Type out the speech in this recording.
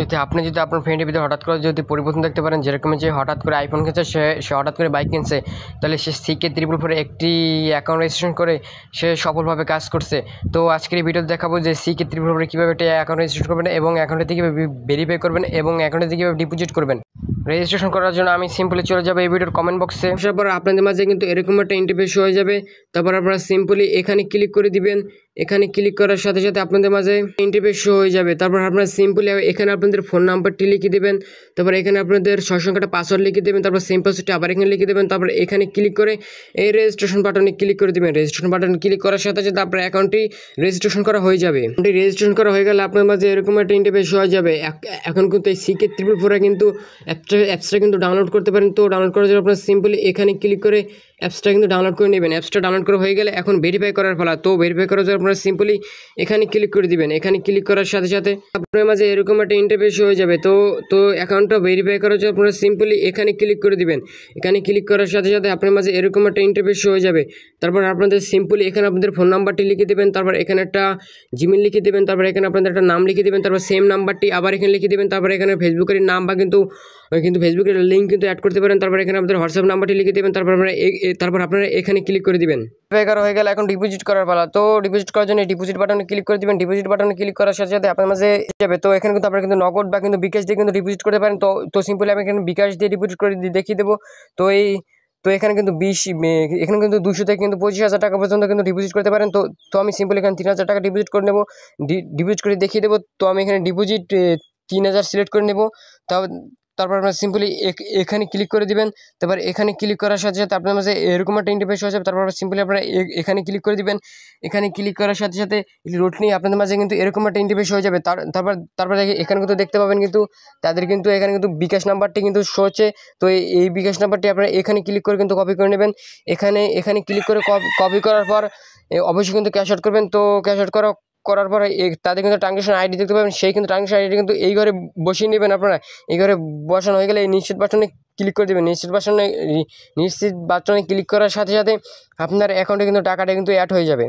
যদি আপনার ফ্রেন্ডের ভিতরে হঠাৎ করে যদি পরিবর্তন দেখতে পারেন, যেরকম যে হঠাৎ করে আইফোন কিনছে, সে হঠাৎ করে বাইক কিনছে, তাহলে সে CK344 একটি অ্যাকাউন্ট রেজিস্ট্রেশন করে সে সফলভাবে কাজ করছে। তো আজকের এই ভিডিওতে দেখাবো যে CK344 কীভাবে একটা অ্যাকাউন্ট রেজিস্ট্রেশন করবেন এবং অ্যাকাউন্টে কীভাবে ভেরিফাই করবেন এবং অ্যাকাউন্টে কীভাবে ডিপোজিট করবেন। রেজিস্ট্রেশন করার জন্য আমি সিম্পলি চলে যাবো এই ভিডিওর কমেন্ট বক্সে। আসার পর আপনাদের মাঝে কিন্তু এরকম একটা ইন্টারফেস হয়ে যাবে। তারপর আপনারা সিম্পলি এখানে ক্লিক করে দিবেন। এখানে ক্লিক করার সাথে সাথে আপনাদের মাঝে ইন্টারফেস শো হয়ে যাবে। তারপর আপনারা সিম্পলি এখানে আপনাদের ফোন নাম্বারটি লিখে দেবেন। তারপর এখানে আপনাদের 6 সংখ্যাটা পাসওয়ার্ড লিখে দেবেন। তারপর সেম পাসওয়ার্ডটি আবার এখানে লিখে দেবেন। তারপর এখানে ক্লিক করে এই রেজিস্ট্রেশন বাটনে ক্লিক করে দেবেন। রেজিস্ট্রেশন বাটনে ক্লিক করার সাথে সাথে আপনার অ্যাকাউন্টটি রেজিস্ট্রেশন করা হয়ে যাবে। রেজিস্ট্রেশন করা হয়ে গেলে আপনার মাঝে এরকম একটা ইন্টারফেস হয়ে যাবে। এখন কিন্তু এই CK344 কিন্তু অ্যাপসটা কিন্তু ডাউনলোড করতে পারেন। তো ডাউনলোড করার জন্য আপনারা সিম্পলি এখানে ক্লিক করে অ্যাপসটা কিন্তু ডাউনলোড করে নেবেন। অ্যাপসটা ডাউনলোড করা হয়ে গেলে এখন ভেরিফাই করার পালা। তো ভেরিফাই করার জন্য আপনারা সিম্পলি এখানে ক্লিক করে দিবেন। এখানে ক্লিক করার সাথে সাথে আপনার মাঝে এরকম একটা ইন্টারফেস হয়ে যাবে। তো অ্যাকাউন্টটা ভেরিফাই করার জন্য আপনারা সিম্পলি এখানে ক্লিক করে দিবেন। এখানে ক্লিক করার সাথে সাথে আপনার মাঝে এরকম একটা ইন্টারফেস হয়ে যাবে। তারপর আপনাদের সিম্পলি এখানে আপনাদের ফোন নাম্বারটি লিখে দেবেন। তারপর এখানে একটা জিমেল লিখে দেবেন। তারপর এখানে আপনাদের একটা নাম লিখে দেবেন। তারপর সেম নাম্বারটি আবার এখানে লিখে দেবেন। তারপর এখানে ফেসবুকের নাম বা কিন্তু ফেসবুকের লিঙ্ক কিন্তু অ্যাড করতে পারেন। তারপর এখানে আপনাদের হোয়াটসঅ্যাপ নাম্বারটি লিখে দেবেন। তারপর আপনারা এখানে ক্লিক করে দিবেন। ভেরিফাই করা হয়ে গেলে এখন ডিপোজিট করার পালা। তো ডিপোজিট করার জন্য ডিপোজিট বাটনে ক্লিক করে দিবেন। ডিপোজিট বাটনে ক্লিক করার সাথে সাথে আপনার মাঝে যাবে। তো এখানে কিন্তু আপনারা কিন্তু নগদ বা কিন্তু বিকাশ দিয়ে কিন্তু ডিপোজিট করতে পারেন। তো সিম্পলি আমি এখানে বিকাশ দিয়ে ডিপোজিট করে দেখিয়ে দেবো। তো এখানে কিন্তু এখানে কিন্তু 200 থেকে কিন্তু 25,000 টাকা পর্যন্ত কিন্তু ডিপোজিট করতে পারেন। তো আমি সিম্পলি এখানে 3,000 টাকা ডিপোজিট করে নেবো। ডিপোজিট করে দেখিয়ে দেবো। তো আমি এখানে ডিপোজিট 3,000 সিলেক্ট করে নেবো। তারপর আপনারা সিম্পলি এখানে ক্লিক করে দিবেন। তারপর এখানে ক্লিক করার সাথে সাথে আপনার মাঝে এরকম একটা ইন্টারফেস হয়ে যাবে। তারপর সিম্পলি আপনারা এখানে ক্লিক করে দিবেন। এখানে ক্লিক করার সাথে সাথে রোড নিয়ে আপনাদের মাঝে কিন্তু এরকম একটা ইন্টারফেস হয়ে যাবে। তারপর এখানে কিন্তু দেখতে পাবেন কিন্তু তাদের কিন্তু এখানে কিন্তু বিকাশ নাম্বারটি কিন্তু শো হচ্ছে। তো এই বিকাশ নাম্বারটি আপনারা এখানে ক্লিক করে কিন্তু কপি করে নেবেন। এখানে ক্লিক করে কপি করার পর অবশ্যই কিন্তু ক্যাশ আউট করবেন। তো ক্যাশ আউট করার পরে তাদের কিন্তু ট্রানজাকশন আইডি দেখতে পাবেন। সেই কিন্তু ট্রানজাকশন আইডি কিন্তু এই ঘরে বসিয়ে নেবেন। আপনারা এই ঘরে বসানো হয়ে গেলে এই নিশ্চিত বাটনে ক্লিক করে দেবেন। নিশ্চিত বাটনে ক্লিক করার সাথে সাথে আপনার অ্যাকাউন্টে কিন্তু টাকাটা কিন্তু অ্যাড হয়ে যাবে।